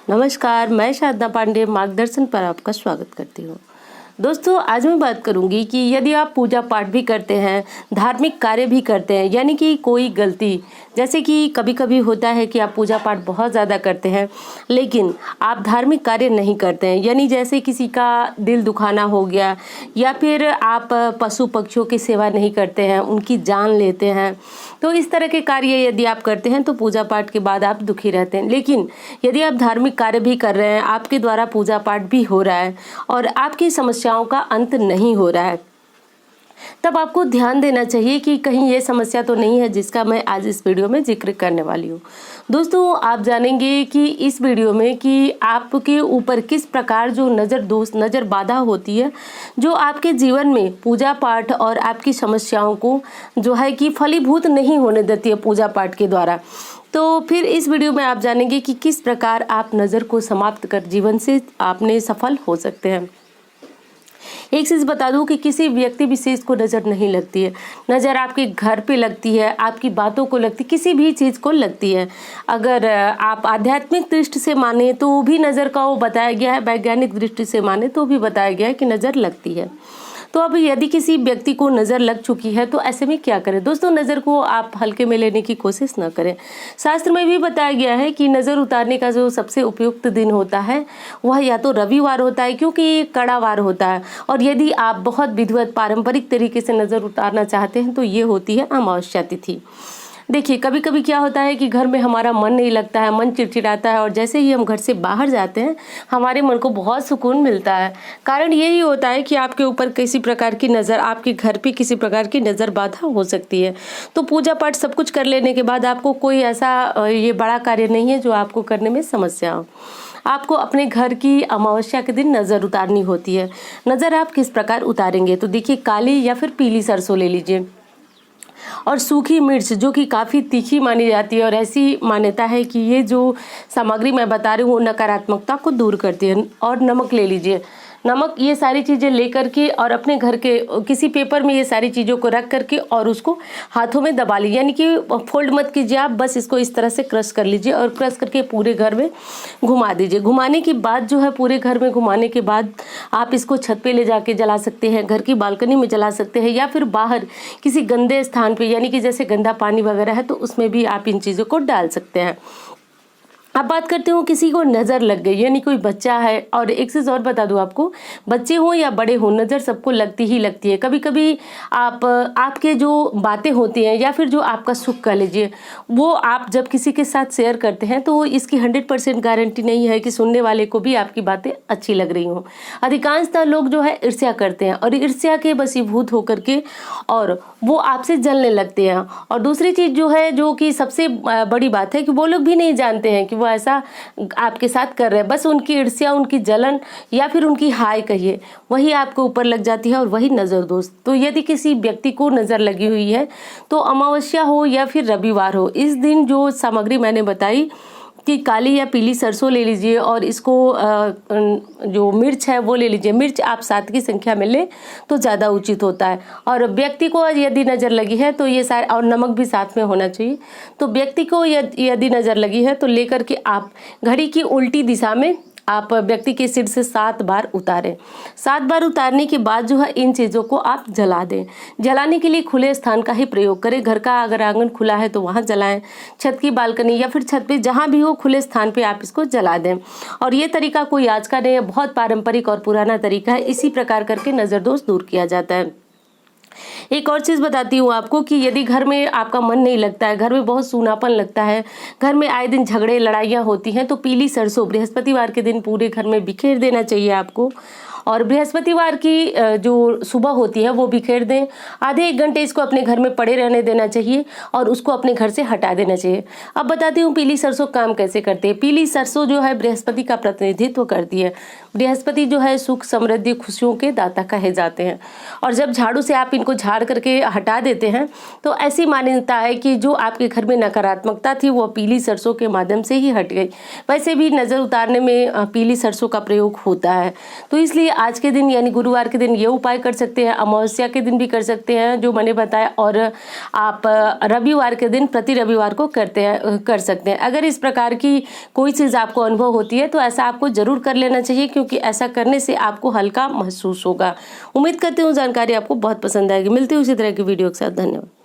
नमस्कार, मैं साधना पांडे मार्गदर्शन पर आपका स्वागत करती हूँ। दोस्तों, आज मैं बात करूंगी कि यदि आप पूजा पाठ भी करते हैं, धार्मिक कार्य भी करते हैं, यानी कि कोई गलती, जैसे कि कभी कभी होता है कि आप पूजा पाठ बहुत ज़्यादा करते हैं लेकिन आप धार्मिक कार्य नहीं करते हैं, यानी जैसे किसी का दिल दुखाना हो गया या फिर आप पशु पक्षियों की सेवा नहीं करते हैं, उनकी जान लेते हैं, तो इस तरह के कार्य यदि आप करते हैं तो पूजा पाठ के बाद आप दुखी रहते हैं। लेकिन यदि आप धार्मिक कार्य भी कर रहे हैं, आपके द्वारा पूजा पाठ भी हो रहा है और आपकी समस्याओं का अंत नहीं हो रहा है, तब आपको ध्यान देना चाहिए कि कहीं ये समस्या तो नहीं है जिसका मैं आज इस वीडियो में जिक्र करने वाली हूँ। दोस्तों, आप जानेंगे कि इस वीडियो में कि आपके ऊपर किस प्रकार जो नज़र दोष, नज़र बाधा होती है, जो आपके जीवन में पूजा पाठ और आपकी समस्याओं को जो है कि फलीभूत नहीं होने देती है पूजा पाठ के द्वारा। तो फिर इस वीडियो में आप जानेंगे कि किस प्रकार आप नज़र को समाप्त कर जीवन से आपने सफल हो सकते हैं। एक चीज़ बता दूं कि किसी व्यक्ति विशेष को नज़र नहीं लगती है, नज़र आपके घर पे लगती है, आपकी बातों को लगती है, किसी भी चीज़ को लगती है। अगर आप आध्यात्मिक दृष्टि से माने तो भी नज़र का वो बताया गया है, वैज्ञानिक दृष्टि से माने तो भी बताया गया है कि नज़र लगती है। तो अब यदि किसी व्यक्ति को नज़र लग चुकी है तो ऐसे में क्या करें? दोस्तों, नज़र को आप हल्के में लेने की कोशिश ना करें। शास्त्र में भी बताया गया है कि नज़र उतारने का जो सबसे उपयुक्त दिन होता है वह या तो रविवार होता है, क्योंकि ये कड़ा वार होता है, और यदि आप बहुत विधिवत पारंपरिक तरीके से नज़र उतारना चाहते हैं तो ये होती है अमावस्या तिथि। देखिए, कभी कभी क्या होता है कि घर में हमारा मन नहीं लगता है, मन चिड़चिड़ाता है, और जैसे ही हम घर से बाहर जाते हैं हमारे मन को बहुत सुकून मिलता है। कारण यही होता है कि आपके ऊपर किसी प्रकार की नज़र, आपके घर पे किसी प्रकार की नज़र बाधा हो सकती है। तो पूजा पाठ सब कुछ कर लेने के बाद आपको कोई ऐसा ये बड़ा कार्य नहीं है जो आपको करने में समस्या हो। आपको अपने घर की अमावस्या के दिन नज़र उतारनी होती है। नज़र आप किस प्रकार उतारेंगे? तो देखिए, काली या फिर पीली सरसों ले लीजिए और सूखी मिर्च जो कि काफ़ी तीखी मानी जाती है, और ऐसी मान्यता है कि ये जो सामग्री मैं बता रही हूँ वो नकारात्मकता को दूर करती है। और नमक ले लीजिए, नमक, ये सारी चीज़ें लेकर के और अपने घर के किसी पेपर में ये सारी चीज़ों को रख करके और उसको हाथों में दबा लीजिए, यानी कि फोल्ड मत कीजिए आप, बस इसको इस तरह से क्रश कर लीजिए और क्रश करके पूरे घर में घुमा दीजिए। घुमाने के बाद जो है, पूरे घर में घुमाने के बाद आप इसको छत पे ले जाके जला सकते हैं, घर की बालकनी में जला सकते हैं, या फिर बाहर किसी गंदे स्थान पे, यानी कि जैसे गंदा पानी वगैरह है तो उसमें भी आप इन चीज़ों को डाल सकते हैं। अब बात करते हो किसी को नज़र लग गई, यानी कोई बच्चा है, और एक चीज़ और बता दूं आपको, बच्चे हो या बड़े हो, नज़र सबको लगती ही लगती है। कभी कभी आपके जो बातें होती हैं या फिर जो आपका सुख कह लीजिए, वो आप जब किसी के साथ शेयर करते हैं तो इसकी 100% गारंटी नहीं है कि सुनने वाले को भी आपकी बातें अच्छी लग रही हों। अधिकांशतः लोग जो है ईर्ष्या करते हैं, और ईर्ष्या के वशीभूत होकर के और वो आपसे जलने लगते हैं। और दूसरी चीज़ जो है, जो कि सबसे बड़ी बात है, कि वो लोग भी नहीं जानते हैं कि वो ऐसा आपके साथ कर रहे हैं, बस उनकी ईर्ष्या, उनकी जलन या फिर उनकी हाय कहिए, वही आपके ऊपर लग जाती है, और वही नज़र दोष। तो यदि किसी व्यक्ति को नज़र लगी हुई है तो अमावस्या हो या फिर रविवार हो, इस दिन जो सामग्री मैंने बताई कि काली या पीली सरसों ले लीजिए, और इसको जो मिर्च है वो ले लीजिए। मिर्च आप 7 की संख्या में लें तो ज़्यादा उचित होता है। और व्यक्ति को यदि नज़र लगी है तो ये सारे, और नमक भी साथ में होना चाहिए। तो व्यक्ति को यदि नज़र लगी है तो लेकर के आप घड़ी की उल्टी दिशा में आप व्यक्ति के सिर से 7 बार उतारें। 7 बार उतारने के बाद जो है इन चीज़ों को आप जला दें। जलाने के लिए खुले स्थान का ही प्रयोग करें। घर का अगर आंगन खुला है तो वहाँ जलाएं, छत की बालकनी या फिर छत पे, जहाँ भी हो खुले स्थान पे आप इसको जला दें। और ये तरीका कोई आज का नहीं है, बहुत पारंपरिक और पुराना तरीका है। इसी प्रकार करके नज़र दोष दूर किया जाता है। एक और चीज़ बताती हूँ आपको कि यदि घर में आपका मन नहीं लगता है, घर में बहुत सूनापन लगता है, घर में आए दिन झगड़े लड़ाइयाँ होती हैं, तो पीली सरसों बृहस्पतिवार के दिन पूरे घर में बिखेर देना चाहिए आपको। और बृहस्पतिवार की जो सुबह होती है वो बिखेर दें। आधे 1 घंटे इसको अपने घर में पड़े रहने देना चाहिए और उसको अपने घर से हटा देना चाहिए। अब बताती हूँ पीली सरसों काम कैसे करते हैं। पीली सरसों जो है बृहस्पति का प्रतिनिधित्व करती है। बृहस्पति जो है सुख, समृद्धि, खुशियों के दाता कहे जाते हैं। और जब झाड़ू से आप इनको झाड़ करके हटा देते हैं तो ऐसी मान्यता है कि जो आपके घर में नकारात्मकता थी वो पीली सरसों के माध्यम से ही हट गई। वैसे भी नज़र उतारने में पीली सरसों का प्रयोग होता है, तो इसलिए आज के दिन यानी गुरुवार के दिन ये उपाय कर सकते हैं, अमावस्या के दिन भी कर सकते हैं जो मैंने बताया, और आप रविवार के दिन प्रति रविवार को कर सकते हैं। अगर इस प्रकार की कोई चीज़ आपको अनुभव होती है तो ऐसा आपको जरूर कर लेना चाहिए, क्योंकि ऐसा करने से आपको हल्का महसूस होगा। उम्मीद करती हूँ जानकारी आपको बहुत पसंद आएगी। मिलती हूँ उसी तरह की वीडियो के साथ। धन्यवाद।